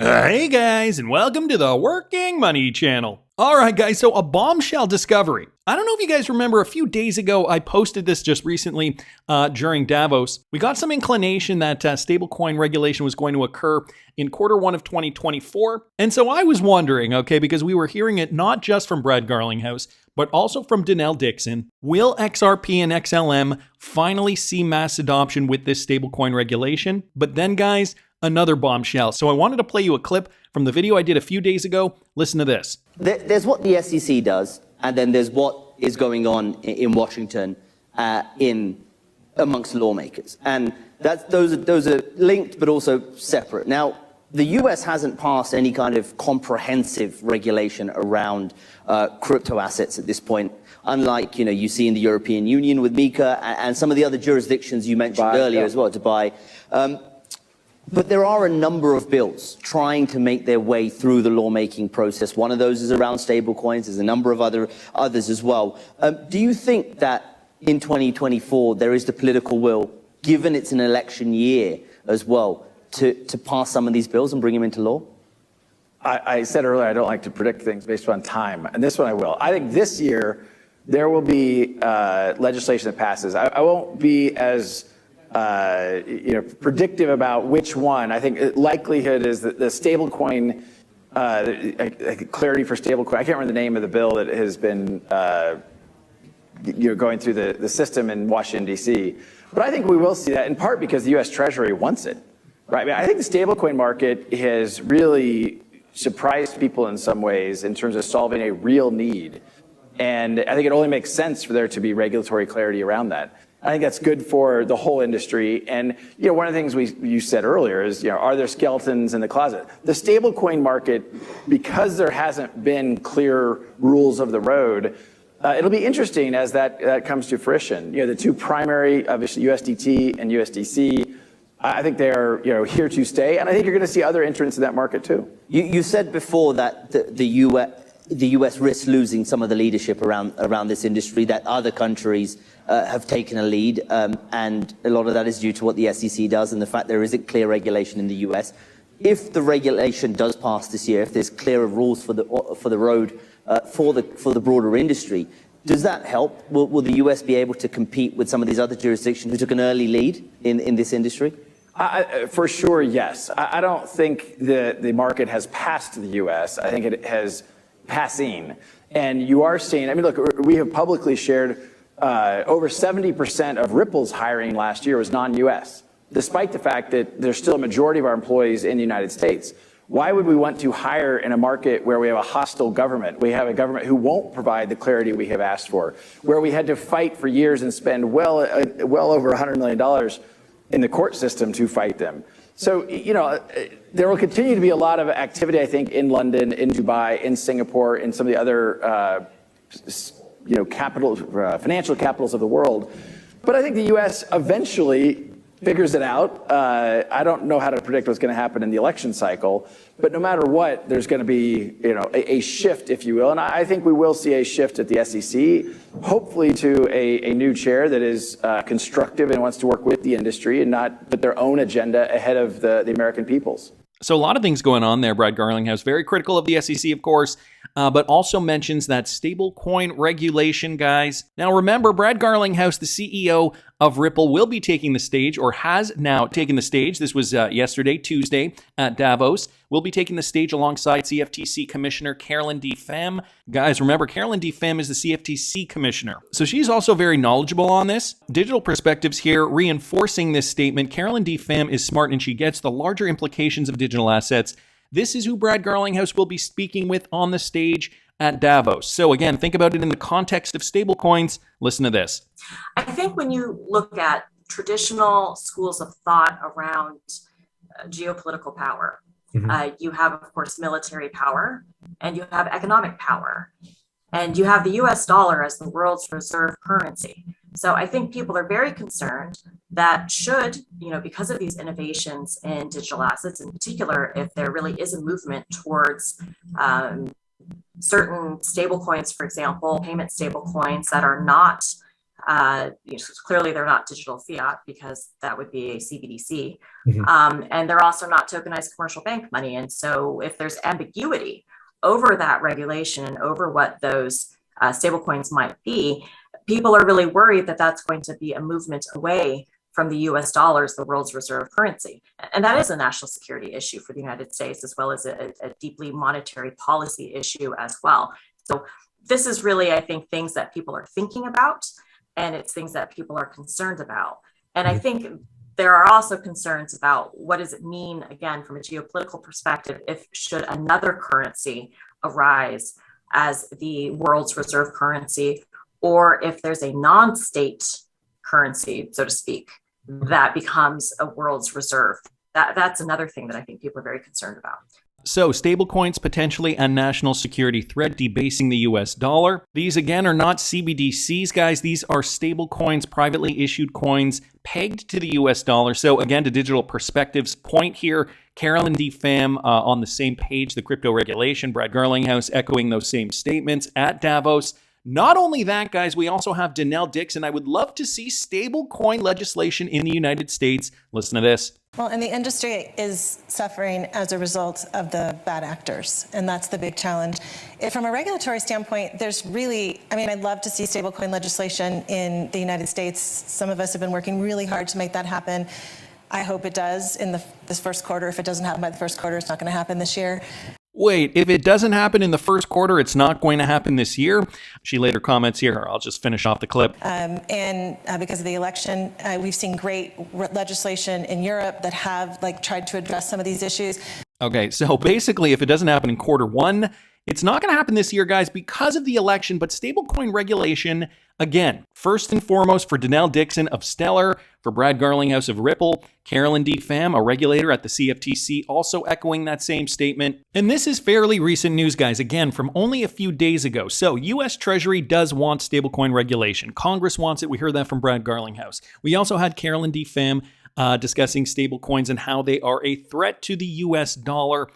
Hey guys, and welcome to the Working Money Channel. All right, guys, so a bombshell discovery. I don't know if you guys remember, a few days ago, I posted this just recently during Davos. We got some inclination that stablecoin regulation was going to occur in Q1 of 2024. And so I was wondering, okay, because we were hearing it not just from Brad Garlinghouse, but also from Donnell Dixon, will XRP and XLM finally see mass adoption with this stablecoin regulation? But then, guys, another bombshell. So I wanted to play you a clip from the video I did a few days ago. Listen to this. There's what the SEC does, and then there's what is going on in Washington amongst lawmakers. And those are linked but also separate. Now, the US hasn't passed any kind of comprehensive regulation around crypto assets at this point, unlike you see in the European Union with MiCA and some of the other jurisdictions you mentioned earlier as well, Dubai. But there are a number of bills trying to make their way through the lawmaking process. One of those is around stablecoins. There's a number of others as well. Do you think that in 2024 there is the political will, given it's an election year as well, to pass some of these bills and bring them into law? I said earlier I don't like to predict things based on time, and this one I will. I think this year there will be legislation that passes. I won't be as predictive about which one. I think likelihood is that the stablecoin, clarity for stablecoin. I can't remember the name of the bill that has been going through the system in Washington D.C. But I think we will see that in part because the U.S. Treasury wants it, right? I mean, I think the stablecoin market has really surprised people in some ways in terms of solving a real need, and I think it only makes sense for there to be regulatory clarity around that. I think that's good for the whole industry. And one of the things you said earlier is, are there skeletons in the closet? The stablecoin market, because there hasn't been clear rules of the road, it'll be interesting as that comes to fruition. The two primary, obviously USDT and USDC, I think they are here to stay, and I think you're going to see other entrants in that market too. You said before that the US risks losing some of the leadership around this industry, that other countries have taken a lead, and a lot of that is due to what the SEC does and the fact there isn't clear regulation in the US. If the regulation does pass this year, if there's clearer rules for the road for the broader industry, does that help? Will the US be able to compete with some of these other jurisdictions who took an early lead in this industry? For sure, yes. I don't think the market has passed the US. I think it has passing. And you are seeing, look, we have publicly shared over 70% of Ripple's hiring last year was non-US, despite the fact that there's still a majority of our employees in the United States. Why would we want to hire in a market where we have a hostile government? We have a government who won't provide the clarity we have asked for, where we had to fight for years and spend well over $100 million in the court system to fight them. So, there will continue to be a lot of activity, I think, in London, in Dubai, in Singapore, in some of the other financial capitals of the world. But I think the U.S. eventually figures it out. I don't know how to predict what's going to happen in the election cycle, but no matter what, there's going to be a shift, if you will. And I think we will see a shift at the SEC, hopefully to a new chair that is constructive and wants to work with the industry and not put their own agenda ahead of the American people's. So a lot of things going on there. Brad Garlinghouse, very critical of the SEC, of course, but also mentions that stablecoin regulation, guys. Now, remember, Brad Garlinghouse, the CEO of Ripple, will be taking the stage, or has now taken the stage. This was yesterday, Tuesday, at Davos. Will be taking the stage alongside CFTC Commissioner Carolyn D. Pham. Guys, remember, Carolyn D. Pham is the CFTC Commissioner. So she's also very knowledgeable on this. Digital Perspectives here reinforcing this statement. Carolyn D. Pham is smart and she gets the larger implications of digital assets. This is who Brad Garlinghouse will be speaking with on the stage at Davos. So again, think about it in the context of stablecoins. Listen to this. I think when you look at traditional schools of thought around geopolitical power, you have, of course, military power, and you have economic power, and you have the US dollar as the world's reserve currency. So I think people are very concerned that should, because of these innovations in digital assets, in particular, if there really is a movement towards certain stable coins, for example, payment stable coins that are not Clearly, they're not digital fiat because that would be a CBDC. And they're also not tokenized commercial bank money. And so if there's ambiguity over that regulation and over what those stablecoins might be, people are really worried that that's going to be a movement away from the US dollar as the world's reserve currency. And that is a national security issue for the United States, as well as a deeply monetary policy issue as well. So this is really, I think, things that people are thinking about, and it's things that people are concerned about. And I think there are also concerns about what does it mean, again, from a geopolitical perspective, if should another currency arise as the world's reserve currency, or if there's a non-state currency, so to speak, that becomes a world's reserve. That's another thing that I think people are very concerned about. So, stablecoins potentially a national security threat, debasing the US dollar. These, again, are not CBDCs, guys. These are stablecoins, privately issued coins pegged to the US dollar. So, again, to Digital Perspective's point here, Carolyn D. Pham on the same page, the crypto regulation, Brad Garlinghouse echoing those same statements at Davos. Not only that, guys, we also have Danelle Dixon. I would love to see stablecoin legislation in the United States. Listen to this. Well, and the industry is suffering as a result of the bad actors, and that's the big challenge. From a regulatory standpoint, there's really, I'd love to see stablecoin legislation in the United States. Some of us have been working really hard to make that happen. I hope it does in this first quarter. If it doesn't happen by the first quarter, it's not going to happen this year. Wait, if it doesn't happen in the first quarter, it's not going to happen this year? She later comments here. I'll just finish off the clip. And because of the election, we've seen great legislation in Europe that have tried to address some of these issues. Okay, so basically, if it doesn't happen in quarter one, it's not going to happen this year, guys, because of the election. But stablecoin regulation, again, first and foremost for Danelle Dixon of Stellar, for Brad Garlinghouse of Ripple, Carolyn D. Pham, a regulator at the CFTC, also echoing that same statement. And this is fairly recent news, guys, again, from only a few days ago. So U.S. Treasury does want stablecoin regulation. Congress wants it. We heard that from Brad Garlinghouse. We also had Carolyn D. Pham discussing stablecoins and how they are a threat to the U.S. dollar.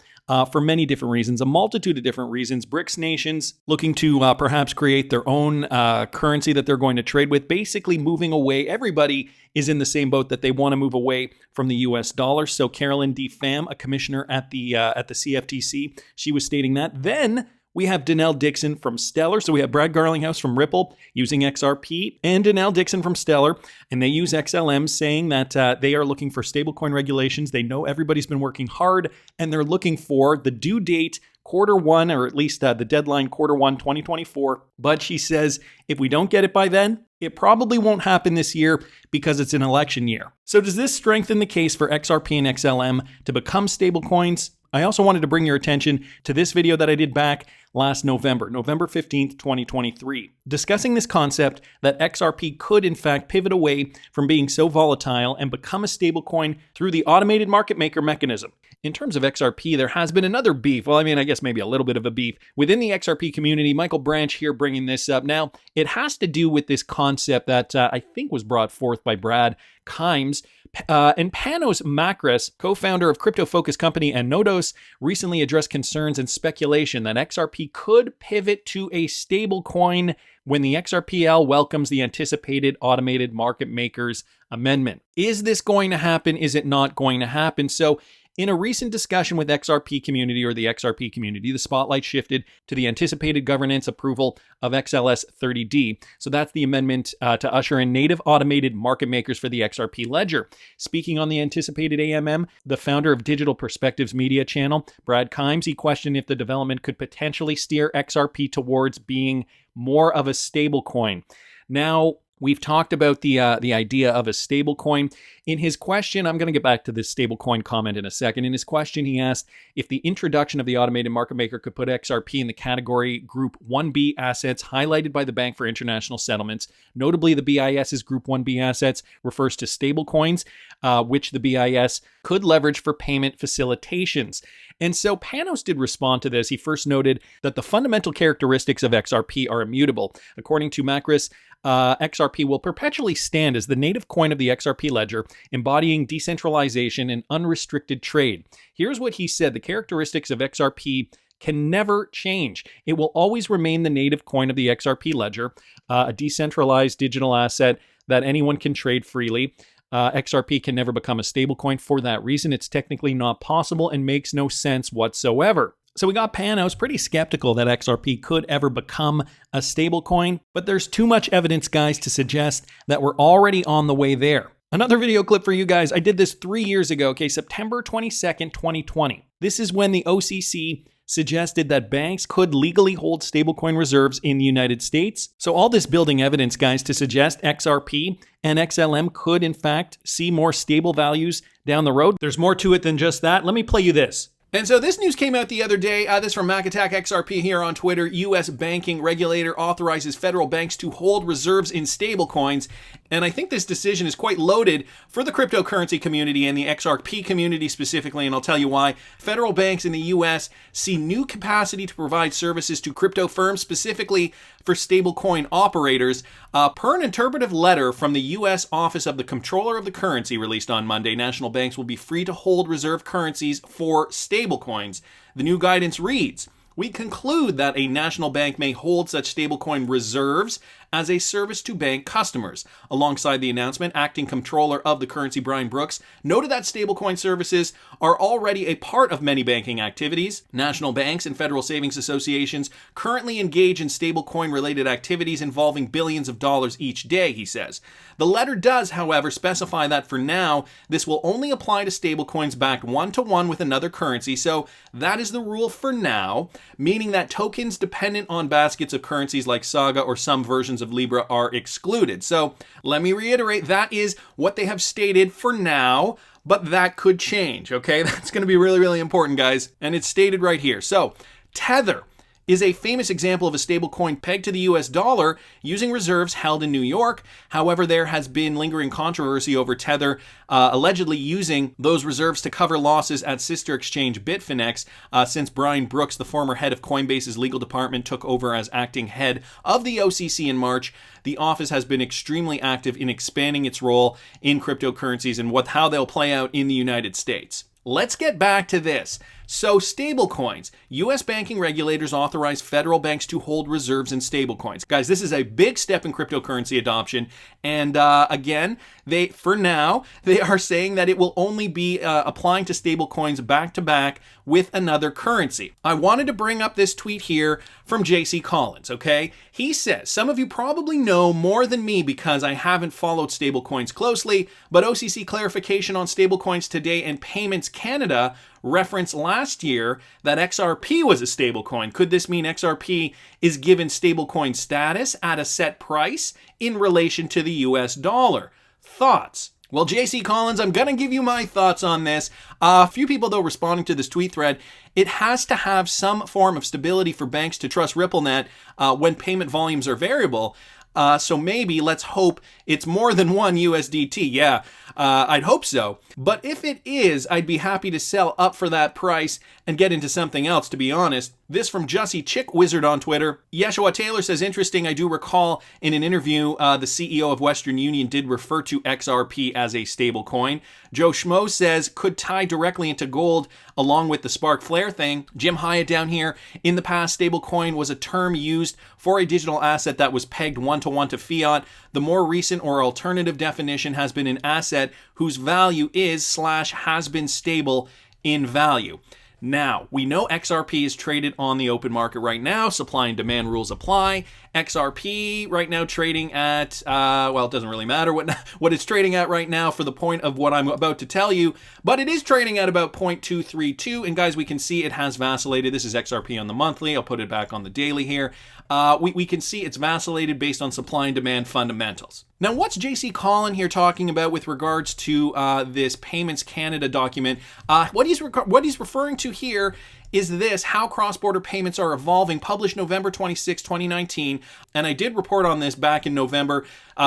For many different reasons, a multitude of different reasons. BRICS nations looking to perhaps create their own currency that they're going to trade with, basically moving away. Everybody is in the same boat that they want to move away from the U.S. dollar. So Carolyn D. Pham, a commissioner at the CFTC, she was stating that. Then we have Danelle Dixon from Stellar. So we have Brad Garlinghouse from Ripple using XRP and Danelle Dixon from Stellar. And they use XLM, saying that they are looking for stablecoin regulations. They know everybody's been working hard and they're looking for the due date quarter one, or at least the deadline quarter one, 2024. But she says if we don't get it by then, it probably won't happen this year because it's an election year. So does this strengthen the case for XRP and XLM to become stablecoins? I also wanted to bring your attention to this video that I did back last November 15th, 2023, discussing this concept that XRP could in fact pivot away from being so volatile and become a stablecoin through the automated market maker mechanism. In terms of XRP, there has been another beef. Well, I guess maybe a little bit of a beef within the XRP community. Michael Branch here bringing this up. Now, it has to do with this concept that I think was brought forth by Brad Kimes. And Panos Makris, co-founder of crypto-focused company Nodos, recently addressed concerns and speculation that XRP could pivot to a stablecoin when the XRPL welcomes the anticipated automated market makers amendment. Is this going to happen? Is it not going to happen? So in a recent discussion with XRP community, or the XRP community, the spotlight shifted to the anticipated governance approval of XLS 30D. So that's the amendment to usher in native automated market makers for the XRP ledger. Speaking on the anticipated AMM, the founder of Digital Perspectives media channel, Brad Kimes, he questioned if the development could potentially steer XRP towards being more of a stablecoin. Now, we've talked about the idea of a stablecoin. In his question, I'm going to get back to this stablecoin comment in a second. In his question, he asked if the introduction of the automated market maker could put XRP in the category Group 1B assets highlighted by the Bank for International Settlements. Notably, the BIS's Group 1B assets refers to stablecoins, which the BIS could leverage for payment facilitations. And so Panos did respond to this. He first noted that the fundamental characteristics of XRP are immutable. According to Makris, XRP will perpetually stand as the native coin of the XRP ledger, embodying decentralization and unrestricted trade. Here's what he said. The characteristics of XRP can never change. It will always remain the native coin of the XRP ledger, a decentralized digital asset that anyone can trade freely. XRP can never become a stablecoin. For that reason, it's technically not possible and makes no sense whatsoever. So we got Panos pretty skeptical that XRP could ever become a stablecoin, but there's too much evidence, guys, to suggest that we're already on the way there. Another video clip for you guys. I did this 3 years ago, okay, September 22nd, 2020. This is when the OCC suggested that banks could legally hold stablecoin reserves in the United States. So all this building evidence, guys, to suggest XRP and XLM could, in fact, see more stable values down the road. There's more to it than just that. Let me play you this. And so this news came out the other day. This from Mac Attack XRP here on Twitter. U.S. banking regulator authorizes federal banks to hold reserves in stablecoins. And I think this decision is quite loaded for the cryptocurrency community and the XRP community specifically, and I'll tell you why. Federal banks in the U.S. see new capacity to provide services to crypto firms, specifically for stablecoin operators. Per an interpretive letter from the U.S. Office of the Comptroller of the Currency released on Monday, national banks will be free to hold reserve currencies for stablecoins. The new guidance reads, "We conclude that a national bank may hold such stablecoin reserves as a service to bank customers." Alongside the announcement, acting comptroller of the currency Brian Brooks noted that stablecoin services are already a part of many banking activities. National banks and federal savings associations currently engage in stablecoin related activities involving billions of dollars each day, he says. The letter does, however, specify that for now, this will only apply to stablecoins backed one-to-one with another currency, so that is the rule for now, meaning that tokens dependent on baskets of currencies like Saga or some versions of Libra are excluded. So let me reiterate, that is what they have stated for now, but that could change, okay? That's going to be really, really important, guys, and it's stated right here. So Tether is a famous example of a stablecoin pegged to the US dollar using reserves held in New York. However, there has been lingering controversy over Tether allegedly using those reserves to cover losses at sister exchange Bitfinex since Brian Brooks, the former head of Coinbase's legal department, took over as acting head of the OCC in March. The office has been extremely active in expanding its role in cryptocurrencies and how they'll play out in the United States. Let's get back to this. So stablecoins. U.S. banking regulators authorize federal banks to hold reserves in stablecoins. Guys, this is a big step in cryptocurrency adoption. And again, for now, they are saying that it will only be applying to stablecoins back to back with another currency. I wanted to bring up this tweet here from JC Collins, okay? He says, "Some of you probably know more than me because I haven't followed stablecoins closely, but OCC clarification on stablecoins today and Payments Canada referenced last year that XRP was a stablecoin. Could this mean XRP is given stablecoin status at a set price in relation to the US dollar? Thoughts?" Well, JC Collins, I'm going to give you my thoughts on this. A few people, though, responding to this tweet thread. It has to have some form of stability for banks to trust RippleNet when payment volumes are variable. So maybe, let's hope it's more than one USDT. Yeah, I'd hope so. But if it is, I'd be happy to sell up for that price and get into something else, to be honest. This from Jussie Chick Wizard on Twitter. Yeshua Taylor says, "Interesting. I do recall in an interview, the CEO of Western Union did refer to XRP as a stable coin." Joe Schmo says, "Could tie directly into gold along with the Spark Flare thing." Jim Hyatt down here, "In the past, stablecoin was a term used for a digital asset that was pegged one-to-one to fiat. The more recent or alternative definition has been an asset whose value is/has been stable in value." Now, we know XRP is traded on the open market right now. Supply and demand rules apply. XRP right now trading at, well, it doesn't really matter what it's trading at right now for the point of what I'm about to tell you, but it is trading at about 0.232, and guys, we can see it has vacillated. This is XRP on the monthly. I'll put it back on the daily here. We can see it's vacillated based on supply and demand fundamentals. Now, what's JC Collin here talking about with regards to this Payments Canada document? What he's referring to here is this: how cross-border payments are evolving, published November 26, 2019. And I did report on this back in November,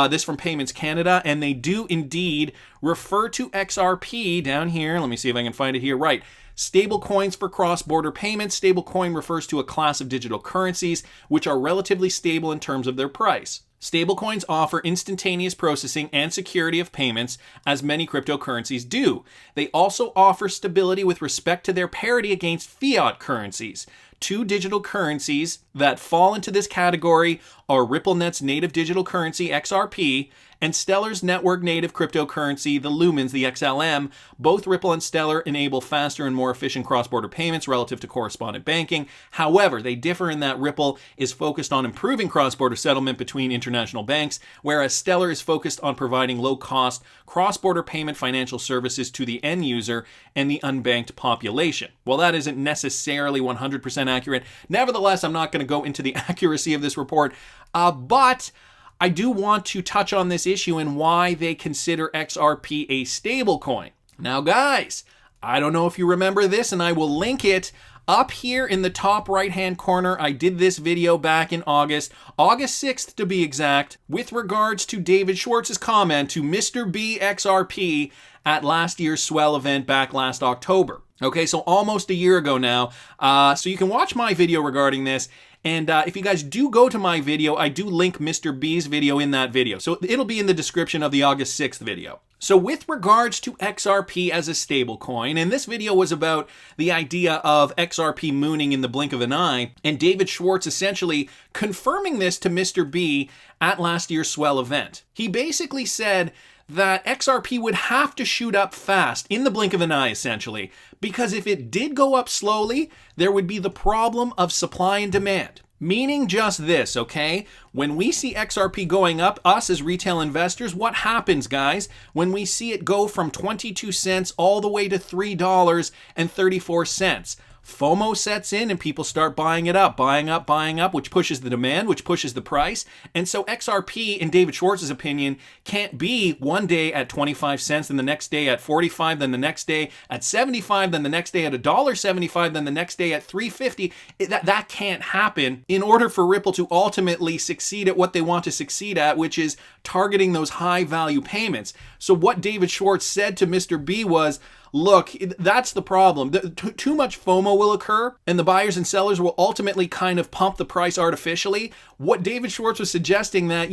this from Payments Canada, and they do indeed refer to XRP down here. Let me see if I can find it here. Right. Stablecoins for cross-border payments. Stablecoin refers to a class of digital currencies which are relatively stable in terms of their price. Stablecoins offer instantaneous processing and security of payments, as many cryptocurrencies do. They also offer stability with respect to their parity against fiat currencies. Two digital currencies that fall into this category are RippleNet's native digital currency, XRP, and Stellar's network native cryptocurrency, the Lumens, the XLM. Both Ripple and Stellar enable faster and more efficient cross-border payments relative to correspondent banking. However, they differ in that Ripple is focused on improving cross-border settlement between international banks, whereas Stellar is focused on providing low-cost cross-border payment financial services to the end user and the unbanked population. Well, that isn't necessarily 100% accurate. Nevertheless, I'm not going to go into the accuracy of this report, but I do want to touch on this issue and why they consider XRP a stablecoin. Now, guys, I don't know if you remember this, and I will link it up here in the top right-hand corner. I did this video back in August 6th to be exact, with regards to David Schwartz's comment to Mr. B XRP at last year's Swell event back last October. Okay, so almost a year ago now. So you can watch my video regarding this. And if you guys do go to my video, I do link Mr. B's video in that video. So it'll be in the description of the August 6th video. So with regards to XRP as a stablecoin, and this video was about the idea of XRP mooning in the blink of an eye, and David Schwartz essentially confirming this to Mr. B at last year's Swell event. He basically said that XRP would have to shoot up fast in the blink of an eye, essentially, because if it did go up slowly, there would be the problem of supply and demand. Meaning just this, okay? When we see XRP going up, us as retail investors, what happens, guys? When we see it go from 22 cents all the way to $3.34. FOMO sets in and people start buying it up, buying up, which pushes the demand, which pushes the price. And so XRP, in David Schwartz's opinion, can't be one day at 25 cents, then the next day at 45, then the next day at 75, then the next day at $1.75, then the next day at $3.50. That can't happen in order for Ripple to ultimately succeed at what they want to succeed at, which is targeting those high value payments. So what David Schwartz said to Mr. B was, look, that's the problem. Too much FOMO will occur, and the buyers and sellers will ultimately kind of pump the price artificially. What David Schwartz was suggesting that,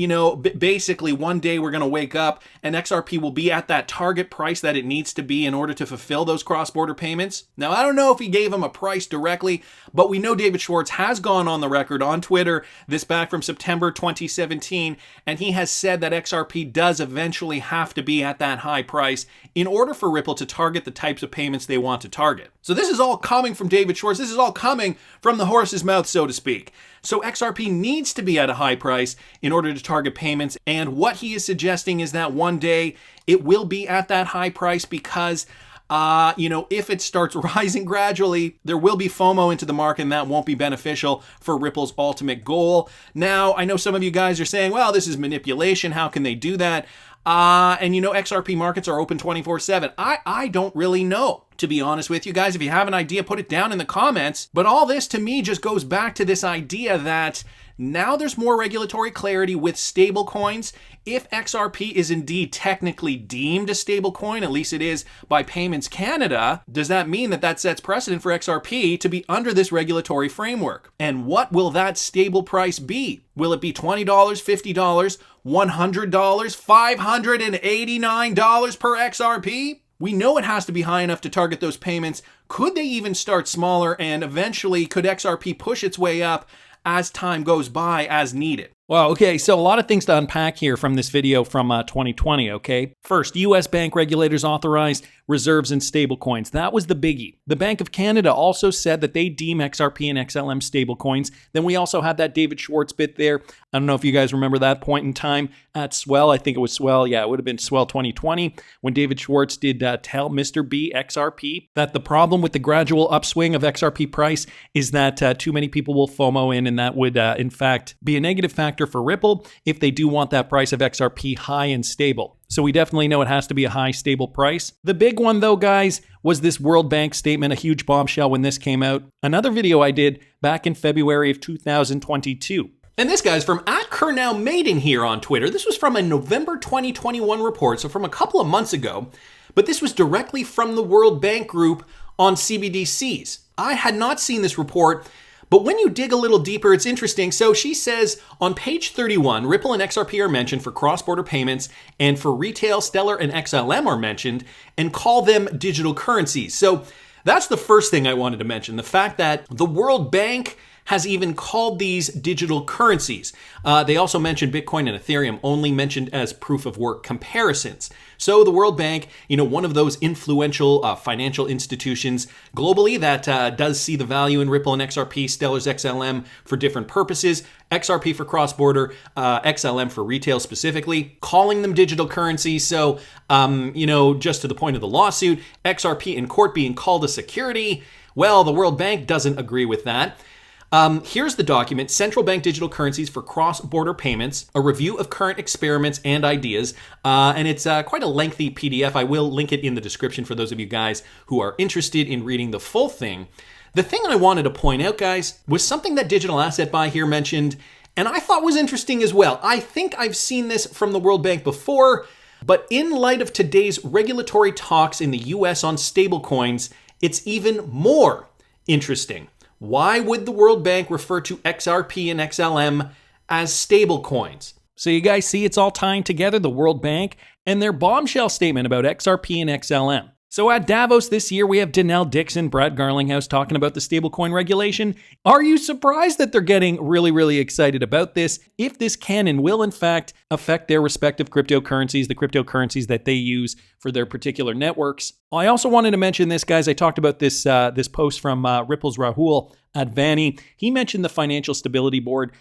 basically one day we're going to wake up and XRP will be at that target price that it needs to be in order to fulfill those cross-border payments. Now, I don't know if he gave him a price directly, but we know David Schwartz has gone on the record on Twitter, this back from September 2017, and he has said that XRP does eventually have to be at that high price in order for Ripple to target the types of payments they want to target. So this is all coming from David Schwartz. This is all coming from the horse's mouth, so to speak. So XRP needs to be at a high price in order to target payments. And what he is suggesting is that one day it will be at that high price because if it starts rising gradually, there will be FOMO into the market, and that won't be beneficial for Ripple's ultimate goal. Now, I know some of you guys are saying, well, this is manipulation. How can they do that? XRP markets are open 24/7. I don't really know, to be honest with you guys. If you have an idea, put it down in the comments. But all this to me just goes back to this idea that now there's more regulatory clarity with stablecoins. If XRP is indeed technically deemed a stablecoin, at least it is by Payments Canada, does that mean that sets precedent for XRP to be under this regulatory framework? And what will that stable price be? Will it be $20, $50, $100, $589 per XRP? We know it has to be high enough to target those payments. Could they even start smaller, and eventually could XRP push its way up as time goes by as needed? Well, okay, so a lot of things to unpack here from this video from 2020, okay? First, U.S. bank regulators authorized reserves in stablecoins. That was the biggie. The Bank of Canada also said that they deem XRP and XLM stablecoins. Then we also had that David Schwartz bit there. I don't know if you guys remember that point in time at Swell. I think it was Swell. Yeah, it would have been Swell 2020 when David Schwartz did tell Mr. B XRP that the problem with the gradual upswing of XRP price is that too many people will FOMO in, and that would, in fact, be a negative factor for Ripple if they do want that price of XRP high and stable. So we definitely know it has to be a high, stable price. The big one, though, guys, was this World Bank statement, a huge bombshell when this came out. Another video I did back in February of 2022. And this guy's from @KernowMaiden here on Twitter. This was from a November 2021 report, so from a couple of months ago. But this was directly from the World Bank Group on CBDCs. I had not seen this report, but when you dig a little deeper, it's interesting. So she says on page 31, Ripple and XRP are mentioned for cross-border payments, and for retail, Stellar and XLM are mentioned, and call them digital currencies. So That's the first thing I wanted to mention. The fact that the World Bank has even called these digital currencies. They also mentioned Bitcoin and Ethereum, only mentioned as proof of work comparisons. So the World Bank, one of those influential financial institutions globally that does see the value in Ripple and XRP, Stellar's XLM for different purposes, XRP for cross-border, XLM for retail specifically, calling them digital currencies. So, just to the point of the lawsuit, XRP in court being called a security. Well, the World Bank doesn't agree with that. Here's the document, Central Bank Digital Currencies for Cross-Border Payments, a review of current experiments and ideas. And it's quite a lengthy PDF. I will link it in the description for those of you guys who are interested in reading the full thing. The thing I wanted to point out, guys, was something that Digital Asset Buy here mentioned, and I thought was interesting as well. I think I've seen this from the World Bank before, but in light of today's regulatory talks in the US on stablecoins, it's even more interesting. Why would the World Bank refer to XRP and XLM as stablecoins? So you guys see it's all tying together, the World Bank and their bombshell statement about XRP and XLM. So at Davos this year, we have Danelle Dixon, Brad Garlinghouse talking about the stablecoin regulation. Are you surprised that they're getting really, really excited about this? If this can and will, in fact, affect their respective cryptocurrencies, the cryptocurrencies that they use for their particular networks. I also wanted to mention this, guys. I talked about this post from Ripple's Rahul Advani. He mentioned the Financial Stability Board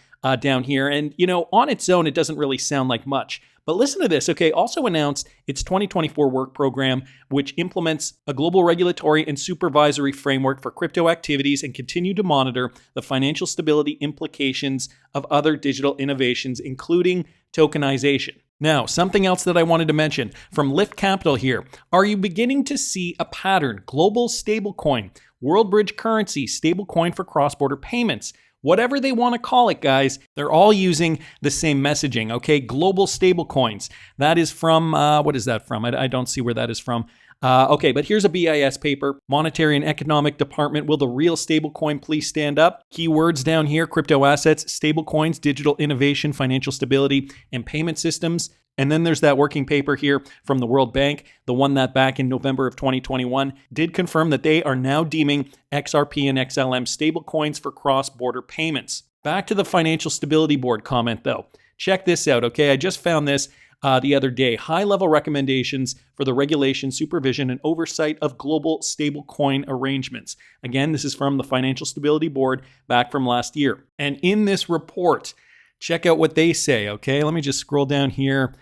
down here. And, on its own, it doesn't really sound like much. But listen to this, okay? Also announced its 2024 work program, which implements a global regulatory and supervisory framework for crypto activities and continue to monitor the financial stability implications of other digital innovations, including tokenization. Now, something else that I wanted to mention from Lift Capital here. Are you beginning to see a pattern? Global stablecoin, World Bridge currency, stablecoin for cross-border payments. Whatever they want to call it, guys, they're all using the same messaging, okay? Global stablecoins. That is from, what is that from? I don't see where that is from. Okay, but here's a BIS paper. Monetary and Economic Department. Will the real stablecoin please stand up? Keywords down here, crypto assets, stablecoins, digital innovation, financial stability, and payment systems. And then there's that working paper here from the World Bank, the one that back in November of 2021 did confirm that they are now deeming XRP and XLM stablecoins for cross-border payments. Back to the Financial Stability Board comment though. Check this out, okay? I just found this the other day. High-level recommendations for the regulation, supervision, and oversight of global stablecoin arrangements. Again, this is from the Financial Stability Board back from last year. And in this report, check out what they say, okay? Let me just scroll down here.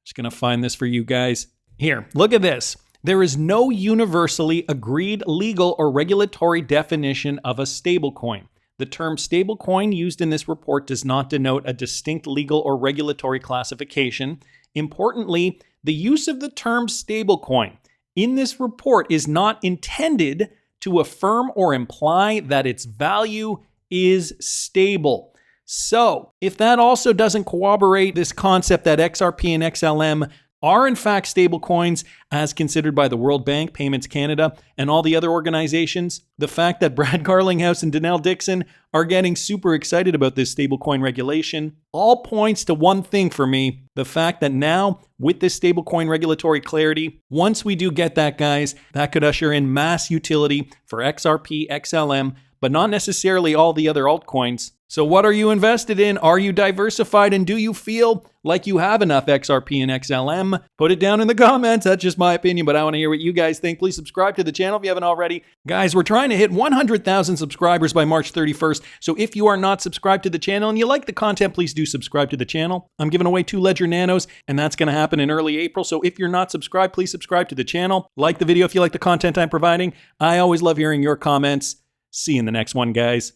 Just going to find this for you guys. Here, look at this. There is no universally agreed legal or regulatory definition of a stablecoin. The term stablecoin used in this report does not denote a distinct legal or regulatory classification. Importantly, the use of the term stablecoin in this report is not intended to affirm or imply that its value is stable. So, if that also doesn't corroborate this concept that XRP and XLM are in fact stablecoins as considered by the World Bank, Payments Canada, and all the other organizations, the fact that Brad Garlinghouse and Danelle Dixon are getting super excited about this stablecoin regulation all points to one thing for me, the fact that now with this stablecoin regulatory clarity, once we do get that, guys, that could usher in mass utility for XRP, XLM, but not necessarily all the other altcoins. So what are you invested in? Are you diversified? And do you feel like you have enough XRP and XLM? Put it down in the comments. That's just my opinion, but I want to hear what you guys think. Please subscribe to the channel if you haven't already. Guys, we're trying to hit 100,000 subscribers by March 31st. So if you are not subscribed to the channel and you like the content, please do subscribe to the channel. I'm giving away 2 Ledger Nanos, and that's going to happen in early April. So if you're not subscribed, please subscribe to the channel. Like the video if you like the content I'm providing. I always love hearing your comments. See you in the next one, guys.